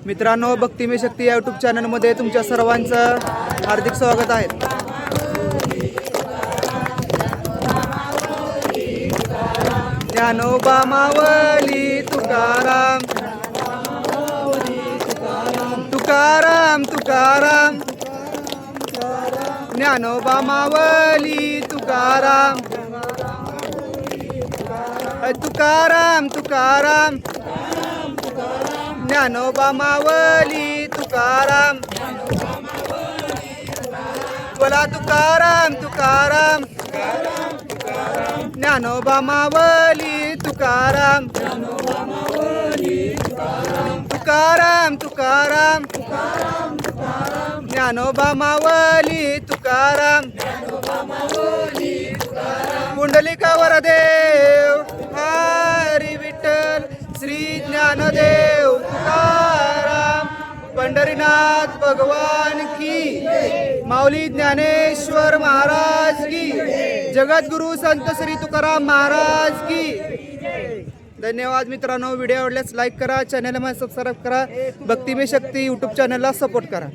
मित्रांनो, भक्तिमय शक्ती या यूट्यूब चॅनलमध्ये तुमच्या सर्वांचं हार्दिक स्वागत आहे. ज्ञानोबा माऊली तुकाराम, तुकाराम तुकाराम, ज्ञानोबा माऊली तुकाराम, तुकाराम तुकाराम, ज्ञानोबा माऊली तुकाराम. बोला तुकाराम तुकाराम, ज्ञानोबा माऊली तुकाराम, तुकाराम तुकाराम, ज्ञानोबा माऊली तुकाराम. पुंडलिकावर देव हरी विठ्ठल श्री ज्ञानदेव तुकाराम, पंढरीनाथ भगवान की, माऊली ज्ञानेश्वर महाराज की, जगद्गुरु संत श्री तुकाराम महाराज की. धन्यवाद मित्रांनो. व्हिडिओ आवडल्यास लाईक करा, चॅनलला सबस्क्राईब करा, भक्तिमय शक्ती यूट्यूब चॅनलला सपोर्ट करा.